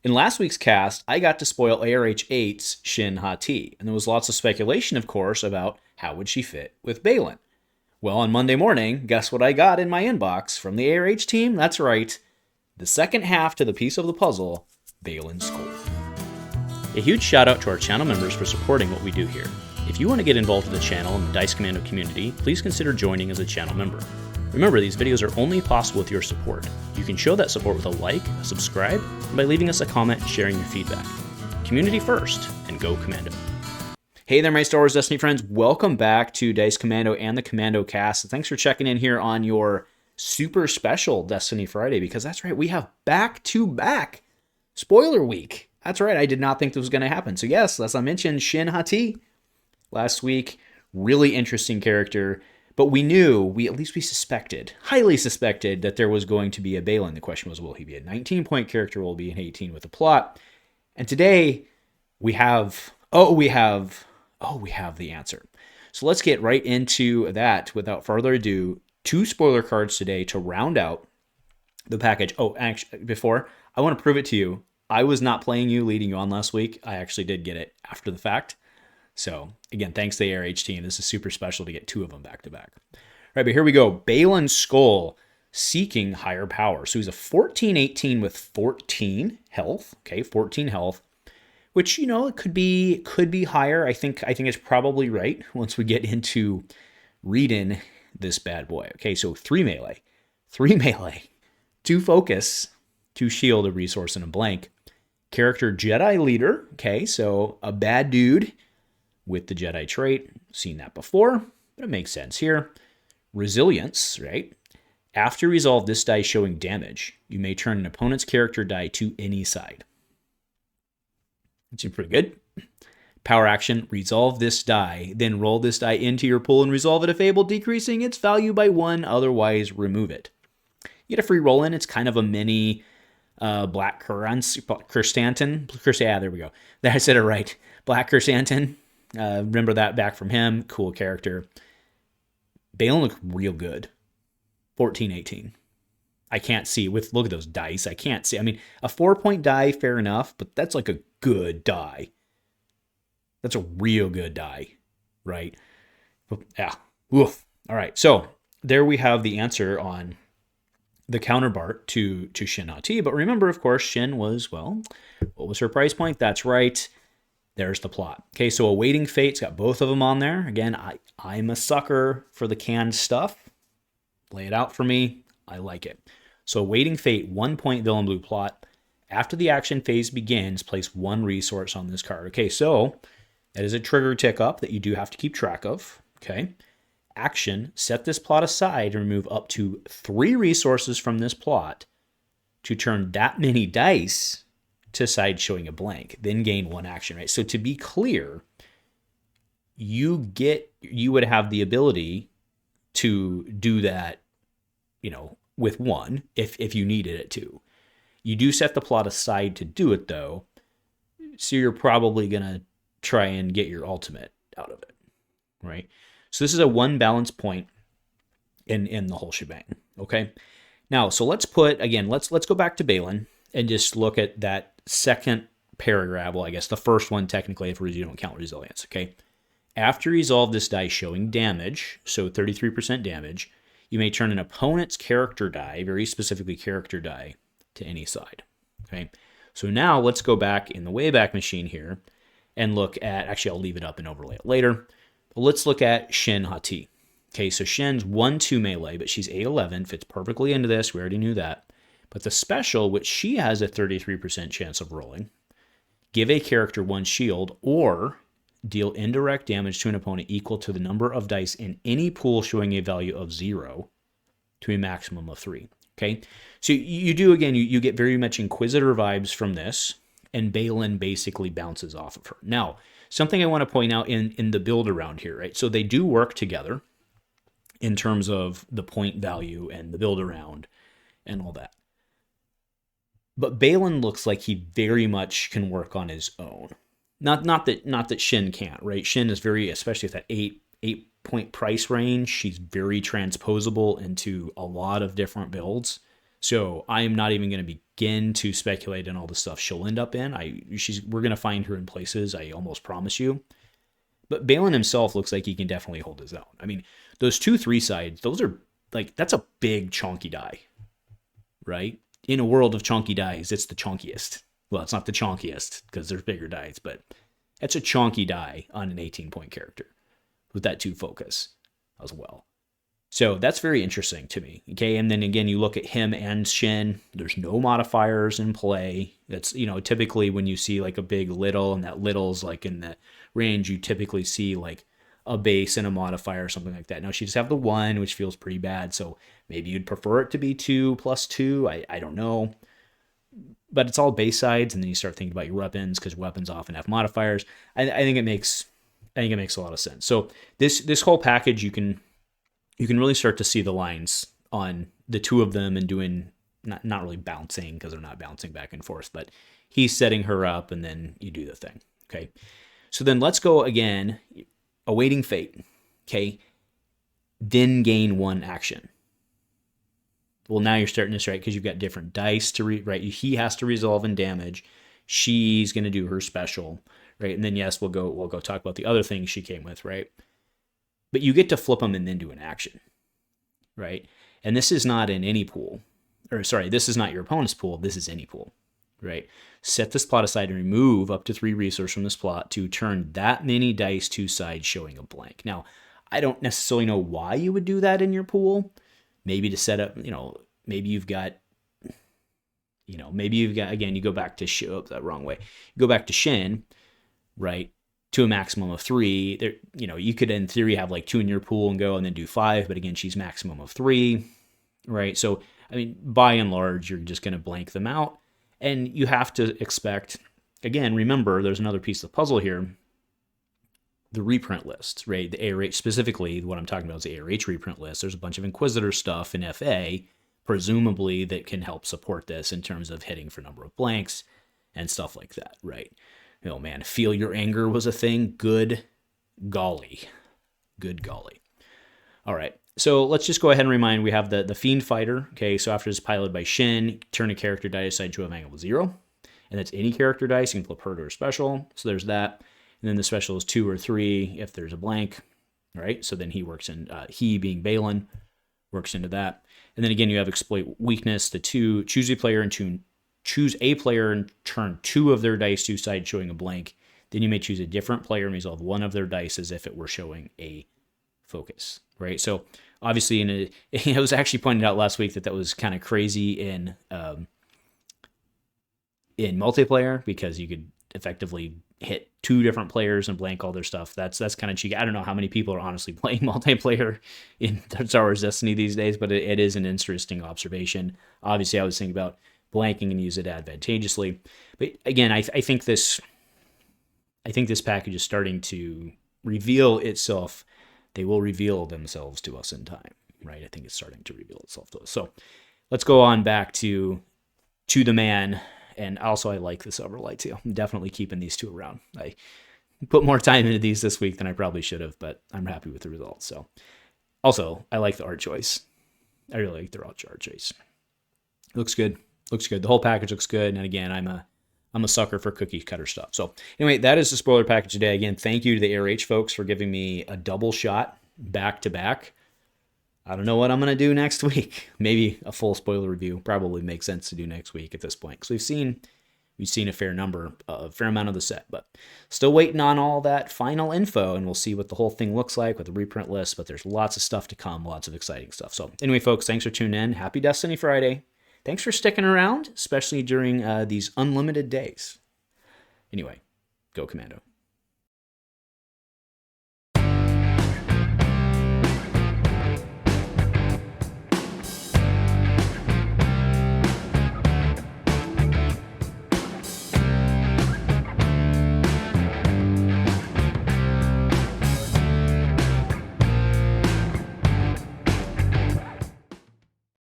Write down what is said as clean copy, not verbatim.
In last week's cast, I got to spoil ARH8's Shin Hati, and there was lots of speculation, of course, about how would she fit with Baylan. Well, on Monday morning, guess what I got in my inbox from the ARH team? That's right, the second half to the piece of the puzzle, Baylan Skoll. A huge shout out to our channel members for supporting what we do here. If you want to get involved with the channel and the Dice Commando community, please consider joining as a channel member. Remember, these videos are only possible with your support. You can show that support with a like, a subscribe, and by leaving us a comment and sharing your feedback. Community first, and go Commando. Hey there, my Star Wars Destiny friends. Welcome back to Dice Commando and the Commando cast. Thanks for checking in here on your super special Destiny Friday, because that's right, we have back-to-back spoiler week. That's right, I did not think this was going to happen. So yes, as I mentioned, Shin Hati last week, really interesting character. But we knew, we suspected, highly suspected, that there was going to be a Baylan. The question was, will he be a 19-point character? Will he be an 18 with a plot? And today, we have the answer. So let's get right into that without further ado. 2 spoiler cards today to round out the package. Oh, actually, before, I want to prove it to you. I was not playing you, leading you on last week. I actually did get it after the fact. So, again, thanks to the ARH team. This is super special to get 2 of them back to back. All right, but here we go. Baylan Skoll, seeking higher power. So he's a 14-18 with 14 health. Okay, 14 health, which, you know, it could be higher. I think it's probably right once we get into reading this bad boy. Okay, so 3 melee, 2 focus, 2 shield, a resource, and a blank. Character Jedi leader. Okay, so a bad dude with the Jedi trait. Seen that before, but it makes sense here. Resilience, right? After you resolve this die showing damage, you may turn an opponent's character die to any side. Which is pretty good. Power action, resolve this die, then roll this die into your pool and resolve it if able, decreasing its value by 1, otherwise remove it. You get a free roll in. It's kind of a mini Black Chrysanthemum. Yeah, there we go. I said it right. Black Chrysanthemum. Remember that back from him. Cool character. Baylan looked real good. 14-18. I can't see look at those dice. I can't see. I mean, a 4-point die, fair enough, but that's like a good die. That's a real good die, right? Yeah. Oof. All right. So there we have the answer on the counterpart to Shin Hati. But remember, of course, Shin was, well, what was her price point? That's right. There's the plot. Okay, so Awaiting Fate's got both of them on there. Again, I'm a sucker for the canned stuff. Lay it out for me. I like it. So Awaiting Fate, 1-point villain blue plot. After the action phase begins, place 1 resource on this card. Okay, so that is a trigger tick up that you do have to keep track of. Okay. Action, set this plot aside and remove up to 3 resources from this plot to turn that many dice to side showing a blank, then gain 1 action, right? So to be clear, you would have the ability to do that, you know, with 1 if you needed it to. You do set the plot aside to do it though, so you're probably gonna try and get your ultimate out of it, right? So this is a 1 balance point in the whole shebang. Okay. Now, so let's go back to Baylan and just look at that second paragraph. Well, I guess the first one technically, if you don't count resilience. Okay. After you resolve this die showing damage, so 33% damage, you may turn an opponent's character die, very specifically character die, to any side. Okay. So now let's go back in the Wayback Machine here and look at, actually I'll leave it up and overlay it later. But let's look at Shin Hati. Okay, so Shin's 1-2 melee, but she's 8-11, fits perfectly into this. We already knew that. But the special, which she has a 33% chance of rolling, give a character 1 shield or deal indirect damage to an opponent equal to the number of dice in any pool showing a value of 0 to a maximum of 3. Okay, so you get very much Inquisitor vibes from this, and Baylan basically bounces off of her. Now, something I want to point out in the build around here, right? So they do work together in terms of the point value and the build around and all that. But Baylan looks like he very much can work on his own. Not that Shin can't, right? Shin is very, especially at that 8 point price range, she's very transposable into a lot of different builds. So I am not even going to begin to speculate on all the stuff she'll end up in. We're going to find her in places, I almost promise you. But Baylan himself looks like he can definitely hold his own. I mean, those 2-3 sides, those are like, that's a big chunky die, right? In a world of chunky dies, it's the chunkiest. Well, it's not the chunkiest because there's bigger dies, but that's a chunky die on an 18-point character with that 2 focus as well. So that's very interesting to me. Okay, and then again, you look at him and Shin. There's no modifiers in play. That's, typically when you see like a big little, and that little's like in the range, you typically see like a base and a modifier or something like that. Now she just have the 1, which feels pretty bad. So maybe you'd prefer it to be 2 plus 2. I don't know. But it's all base sides, and then you start thinking about your weapons because weapons often have modifiers. I think it makes a lot of sense. So this whole package, you can really start to see the lines on the 2 of them and doing not really bouncing because they're not bouncing back and forth, but he's setting her up and then you do the thing. Okay. So then let's go again, awaiting fate. Okay. Then gain 1 action. Well, now you're starting this, right? Because you've got different dice to right. He has to resolve and damage. She's going to do her special, right? And then yes, we'll go talk about the other things she came with, right? But you get to flip them and then do an action, right? And this is not in any pool. This is not your opponent's pool. This is any pool, right? Set this plot aside and remove up to 3 resources from this plot to turn that many dice 2 sides showing a blank. Now, I don't necessarily know why you would do that in your pool. Maybe to set up, maybe you've got, again, you go back to that wrong way. You go back to Shin, right? To a maximum of 3. There, you could in theory have like 2 in your pool and go and then do 5, but again, she's maximum of 3, right? So, I mean, by and large, you're just going to blank them out, and you have to expect, again, remember, there's another piece of the puzzle here, the reprint list, right? The ARH, specifically, what I'm talking about is the ARH reprint list. There's a bunch of Inquisitor stuff in FA, presumably, that can help support this in terms of hitting for number of blanks and stuff like that, right? Oh man, feel your anger was a thing. Good golly. Good golly. All right, so let's just go ahead and remind we have the Fiend Fighter. Okay, so after it's piloted by Shin, turn a character dice side to a angle of 0. And that's any character dice. You can flip her to her special. So there's that. And then the special is 2 or 3 if there's a blank. All right, so then he works in, he being Baylan, works into that. And then again, you have exploit weakness, the 2, choose a player and choose a player and turn 2 of their dice 2 sides showing a blank. Then you may choose a different player and resolve 1 of their dice as if it were showing a focus, right? So obviously, it was actually pointed out last week that was kind of crazy in multiplayer because you could effectively hit 2 different players and blank all their stuff. That's kind of cheeky. I don't know how many people are honestly playing multiplayer in Star Wars Destiny these days, but it is an interesting observation. Obviously, I was thinking about blanking and use it advantageously. But again, I think this package is starting to reveal itself. They will reveal themselves to us in time, right? I think it's starting to reveal itself to us. So let's go on back to the man. And also, I like the Silver Light too. I'm definitely keeping these 2 around. I put more time into these this week than I probably should have, but I'm happy with the results. So also, I like the art choice. I really like the art choice. It looks good. Looks good. The whole package looks good. And again, I'm a sucker for cookie cutter stuff. So anyway, that is the spoiler package today. Again, thank you to the ARH folks for giving me a double shot back to back. I don't know what I'm going to do next week. Maybe a full spoiler review probably makes sense to do next week at this point. Because we've seen a fair amount of the set, but still waiting on all that final info, and we'll see what the whole thing looks like with the reprint list, but there's lots of stuff to come, lots of exciting stuff. So anyway, folks, thanks for tuning in. Happy Destiny Friday. Thanks for sticking around, especially during these unlimited days. Anyway, go Commando.